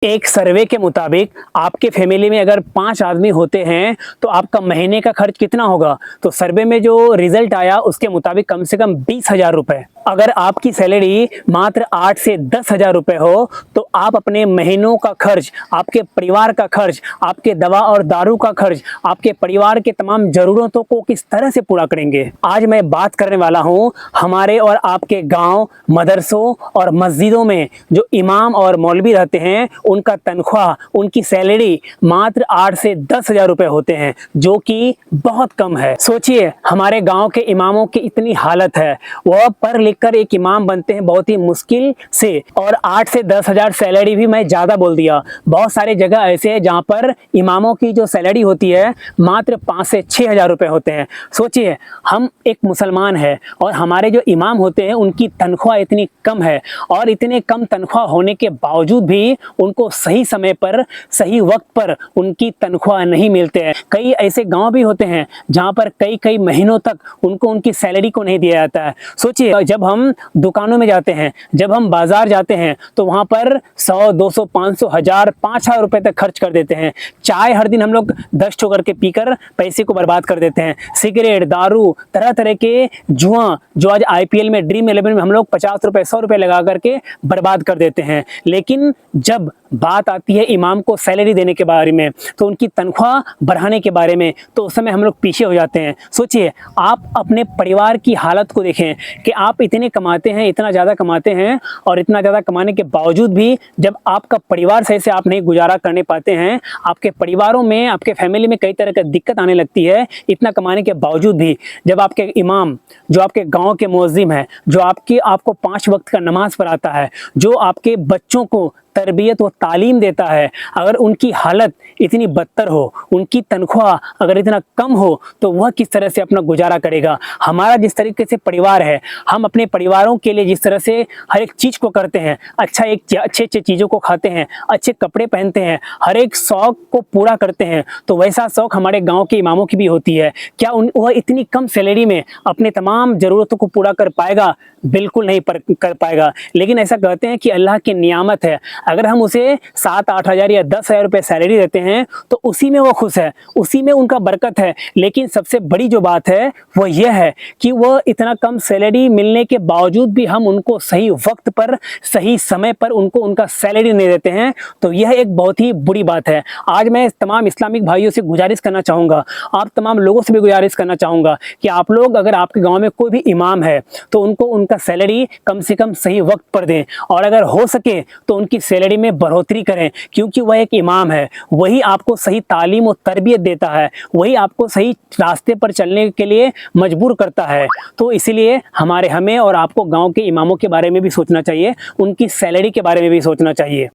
एक सर्वे के मुताबिक आपके फैमिली में अगर 5 आदमी होते हैं तो आपका महीने का खर्च कितना होगा। तो सर्वे में जो रिजल्ट आया उसके मुताबिक कम से कम 20,000 रुपए। अगर आपकी सैलरी मात्र 8 से 10,000 रुपए हो तो आप अपने महीनों का खर्च, आपके परिवार का खर्च, आपके दवा और दारू का खर्च, आपके परिवार के तमाम जरूरतों को किस तरह से पूरा करेंगे। आज मैं बात करने वाला हूँ हमारे और आपके गांव, मदरसों और मस्जिदों में जो इमाम और मौलवी रहते हैं उनका तनख्वाह, उनकी सैलरी मात्र 8 से 10,000 रुपए होते हैं, जो कि बहुत कम है। सोचिए हमारे गांव के इमामों की इतनी हालत है, वह पढ़ लिख कर एक इमाम बनते हैं बहुत ही मुश्किल से, और 8 से 10,000 सैलरी भी मैं ज्यादा बोल दिया। बहुत सारे जगह ऐसे है जहां पर इमामों की जो सैलरी होती है मात्र 5 से 6,000 रुपए होते हैं। सोचिए हम एक मुसलमान है और हमारे जो इमाम होते हैं उनकी तनख्वाह इतनी कम है, और इतने कम तनख्वाह होने के बावजूद भी उनको सही समय पर, सही वक्त पर उनकी तनख्वाह नहीं मिलते हैं। कई ऐसे गांव भी होते हैं जहां पर कई कई महीनों तक उनको उनकी सैलरी को नहीं दिया जाता है। सोचिए जब हम दुकानों में जाते हैं, जब हम बाजार जाते हैं तो वहां पर 100, 200, 500, 1000, 5,000 रुपए तक खर्च कर देते हैं। चाय हर दिन हम लोग 10 ठोकर के पीकर पैसे को बर्बाद कर देते हैं। सिगरेट, दारू, तरह तरह के जुआ, जो आज IPL में, ड्रीम 11 में हम लोग 50 रुपए, 100 रुपए लगा करके बर्बाद कर देते हैं। लेकिन जब बात आती है इमाम को सैलरी देने के बारे में, तो उनकी तनख्वाह बढ़ाने के बारे में, तो उस समय हम लोग पीछे हो जाते हैं। सोचिए आप अपने परिवार की हालत को देखें कि आप इतने कमाते हैं, इतना ज़्यादा कमाते हैं, और इतना ज़्यादा कमाने के बावजूद भी जब आपका परिवार सही से आप नहीं गुजारा करने पाते हैं, आपके परिवारों में, आपके फैमिली में कई तरह की दिक्कत आने लगती है। इतना कमाने के बावजूद भी जब आपके इमाम, जो आपके गाँव के मुअज्जिम है, जो आपको 5 वक्त का नमाज पढ़ाता है, जो आपके बच्चों को तरबियत व तालीम देता है, अगर उनकी हालत इतनी बदतर हो, उनकी तनख्वाह अगर इतना कम हो, तो वह किस तरह से अपना गुजारा करेगा। हमारा जिस तरीके से परिवार है, हम अपने परिवारों के लिए जिस तरह से हर एक चीज़ को करते हैं, अच्छे अच्छे चीज़ों को खाते हैं, अच्छे कपड़े पहनते हैं, हर एक शौक़ को पूरा करते हैं, तो वैसा शौक़ हमारे गाँव के इमामों की भी होती है। क्या वह इतनी कम सैलरी में अपने तमाम ज़रूरतों को पूरा कर पाएगा? बिल्कुल नहीं कर पाएगा। लेकिन ऐसा कहते हैं कि अल्लाह की नियामत है, अगर हम उसे 7-8 हज़ार या 10,000 रुपये सैलरी देते हैं तो उसी में वो खुश है, उसी में उनका बरकत है। लेकिन सबसे बड़ी जो बात है वो यह है कि वह इतना कम सैलरी मिलने के बावजूद भी हम उनको सही वक्त पर, सही समय पर उनको उनका सैलरी नहीं देते हैं, तो यह एक बहुत ही बुरी बात है। आज मैं तमाम इस्लामिक भाइयों से गुजारिश करना चाहूँगा, आप तमाम लोगों से भी गुजारिश करना चाहूँगा कि आप लोग, अगर आपके गाँव में कोई भी इमाम है तो उनको उनका सैलरी कम से कम सही वक्त पर दें, और अगर हो सके तो उनकी सैलरी में बढ़ोतरी करें, क्योंकि वह एक इमाम है, वही आपको सही तालीम और तरबियत देता है, वही आपको सही रास्ते पर चलने के लिए मजबूर करता है। तो इसीलिए हमें और आपको गांव के इमामों के बारे में भी सोचना चाहिए, उनकी सैलरी के बारे में भी सोचना चाहिए।